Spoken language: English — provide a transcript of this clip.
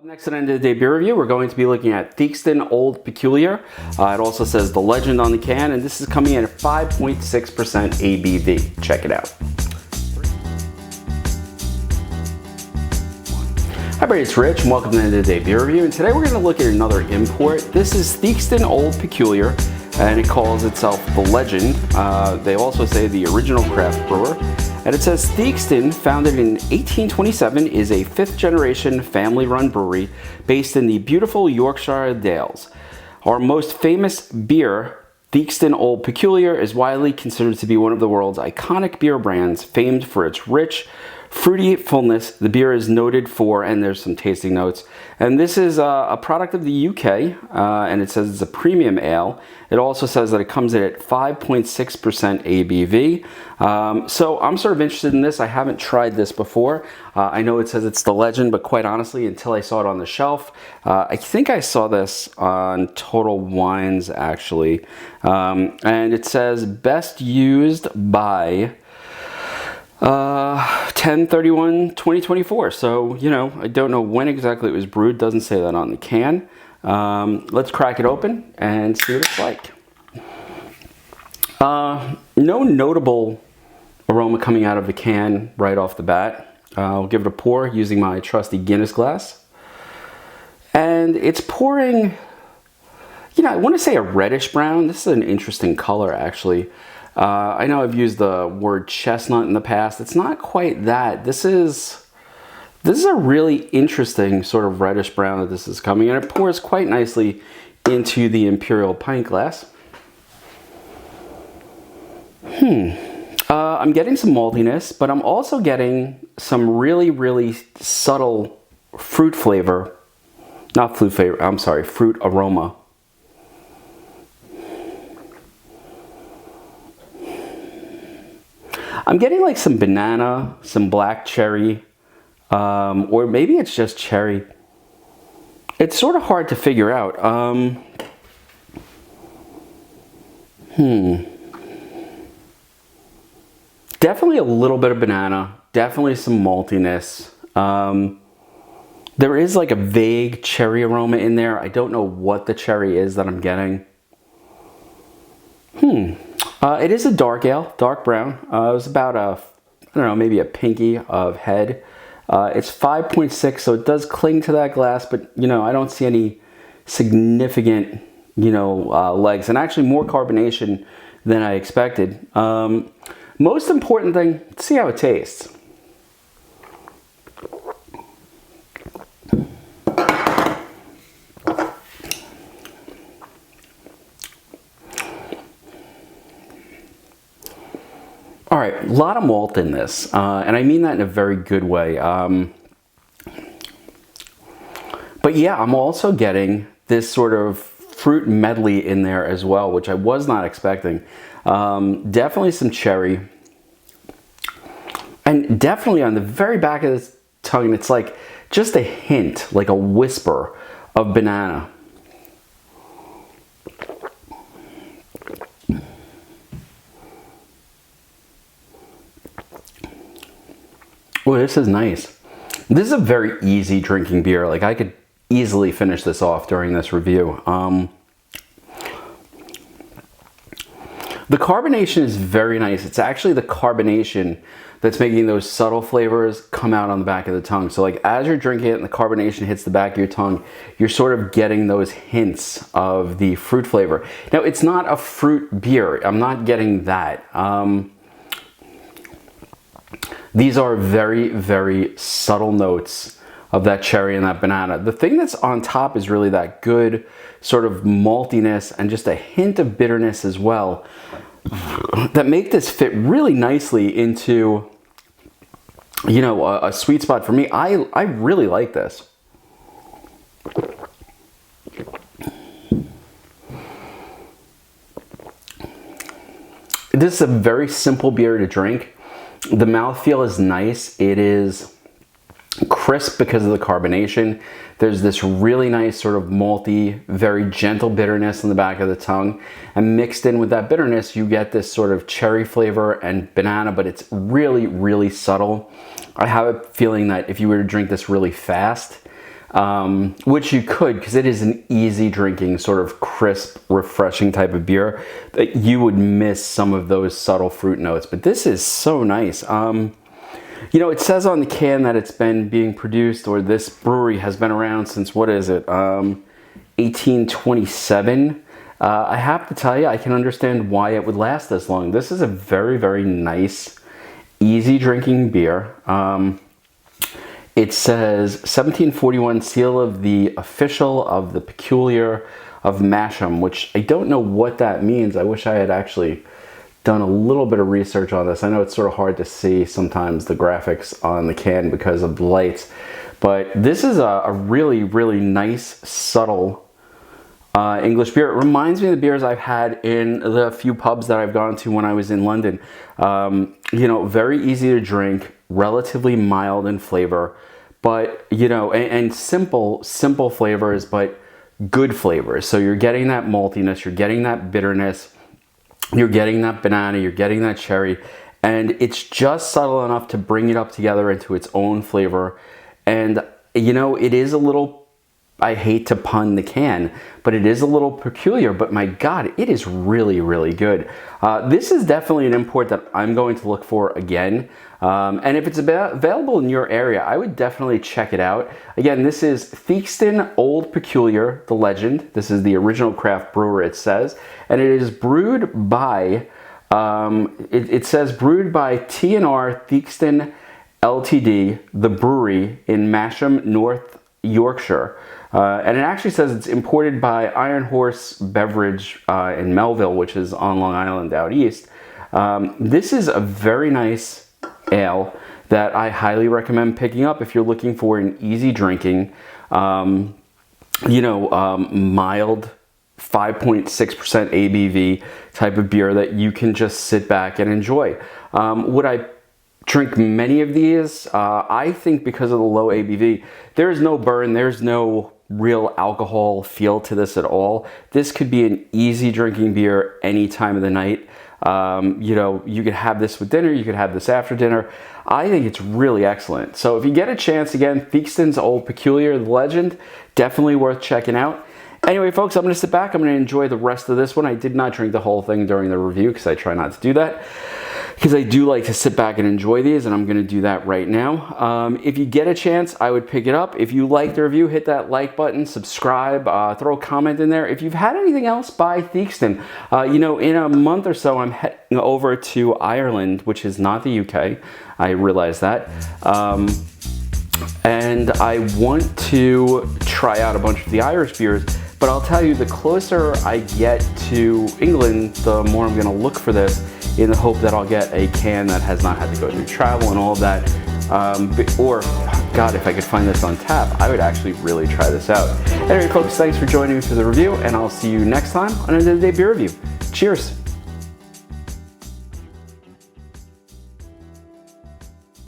Up next at the end of the day beer review, we're going to be looking at Theakston Old Peculier. It also says the legend on the can, and this is coming in at 5.6% ABV. Check it out. Hi everybody, it's Rich and welcome to the end of the day beer review. And today we're going to look at another import. This is Theakston Old Peculier, and it calls itself the Legend. They also say the original craft brewer. And it says Theakston, founded in 1827, is a fifth-generation family-run brewery based in the beautiful Yorkshire Dales. Our most famous beer, Theakston Old Peculier, is widely considered to be one of the world's iconic beer brands, famed for its rich, fruity fullness. The beer is noted for, and there's some tasting notes, and this is a product of the UK, and it says it's a premium ale. It also says that it comes in at 5.6% ABV. So I'm sort of interested in this. I haven't tried this before. I know it says it's the Legend, but quite honestly, until I saw it on the shelf, I think I saw this on Total Wines actually, and it says best used by 10/31/2024. So, you know, I don't know when exactly it was brewed. Doesn't say that on the can. Let's crack it open and see what it's like. No notable aroma coming out of the can right off the bat. I'll give it a pour using my trusty Guinness glass. And it's pouring, you know, I want to say a reddish brown. This is an interesting color actually. I know I've used the word chestnut in the past. It's not quite that. This is a really interesting sort of reddish brown that this is coming, and it pours quite nicely into the imperial pint glass. I'm getting some maltiness, but I'm also getting some really, really subtle fruit flavor. Not fruit flavor, I'm sorry, fruit aroma. I'm getting like some banana, some black cherry, or maybe it's just cherry. It's sort of hard to figure out. Definitely a little bit of banana, definitely some maltiness. There is like a vague cherry aroma in there. I don't know what the cherry is that I'm getting. It is a dark ale, dark brown. It was about I don't know, maybe a pinky of head. It's 5.6, so it does cling to that glass, but you know, I don't see any significant, you know, legs, and actually more carbonation than I expected. Most important thing, let's see how it tastes. All right, a lot of malt in this, and I mean that in a very good way. But yeah, I'm also getting this sort of fruit medley in there as well, which I was not expecting. Definitely some cherry. And definitely on the very back of the tongue, it's like just a hint, like a whisper of banana. Oh, this is nice. This is a very easy drinking beer. Like I could easily finish this off during this review. The carbonation is very nice. It's actually the carbonation that's making those subtle flavors come out on the back of the tongue. So like as you're drinking it and the carbonation hits the back of your tongue, you're sort of getting those hints of the fruit flavor. Now it's not a fruit beer. I'm not getting that. These are very, very subtle notes of that cherry and that banana. The thing that's on top is really that good sort of maltiness and just a hint of bitterness as well that make this fit really nicely into, you know, a sweet spot for me. I really like this. This is a very simple beer to drink. The mouthfeel is nice. It is crisp because of the carbonation. There's this really nice sort of malty, very gentle bitterness in the back of the tongue. And mixed in with that bitterness, you get this sort of cherry flavor and banana, but it's really, really subtle. I have a feeling that if you were to drink this really fast, which you could, because it is an easy drinking, sort of crisp, refreshing type of beer that you would miss some of those subtle fruit notes. But this is so nice. You know, it says on the can that it's been being produced, or this brewery has been around since, what is it, 1827. I have to tell you, I can understand why it would last this long. This is a very, very nice, easy drinking beer. It says 1741 seal of the official of the Peculier of Masham, which I don't know what that means. I wish I had actually done a little bit of research on this. I know it's sort of hard to see sometimes the graphics on the can because of the lights, but this is a really, really nice, subtle English beer. It reminds me of the beers I've had in the few pubs that I've gone to when I was in London. You know, very easy to drink, relatively mild in flavor, but, you know, and simple flavors, but good flavors. So you're getting that maltiness, you're getting that bitterness, you're getting that banana, you're getting that cherry, and it's just subtle enough to bring it up together into its own flavor. And, you know, it is a little, I hate to pun the can, but it is a little peculiar, but my God, it is really, really good. This is definitely an import that I'm going to look for again. And if it's available in your area, I would definitely check it out. Again, this is Theakston Old Peculier, the legend. This is the original craft brewer, it says. And it is brewed by, it says brewed by T&R Theakston Ltd, the brewery in Masham, North Yorkshire. And it actually says it's imported by Iron Horse Beverage in Melville, which is on Long Island out east. This is a very nice ale that I highly recommend picking up if you're looking for an easy drinking, you know, mild 5.6% ABV type of beer that you can just sit back and enjoy. Would I drink many of these? I think because of the low ABV, there's no burn, there's no real alcohol feel to this at all. This could be an easy drinking beer any time of the night. You know, you could have this with dinner, you could have this after dinner. I think it's really excellent. So if you get a chance, again, Theakston's Old Peculier, the legend, definitely worth checking out. Anyway, folks, I'm going to sit back. I'm going to enjoy the rest of this one. I did not drink the whole thing during the review because I try not to do that, because I do like to sit back and enjoy these, and I'm going to do that right now. If you get a chance, I would pick it up. If you like the review, hit that like button, subscribe, throw a comment in there. If you've had anything else by Theakston, you know, in a month or so, I'm heading over to Ireland, which is not the UK. I realize that. And I want to try out a bunch of the Irish beers, but I'll tell you, the closer I get to England, the more I'm going to look for this, in the hope that I'll get a can that has not had to go through travel and all of that. Or, God, if I could find this on tap, I would actually really try this out. Anyway, folks, thanks for joining me for the review, and I'll see you next time on another day beer review. Cheers.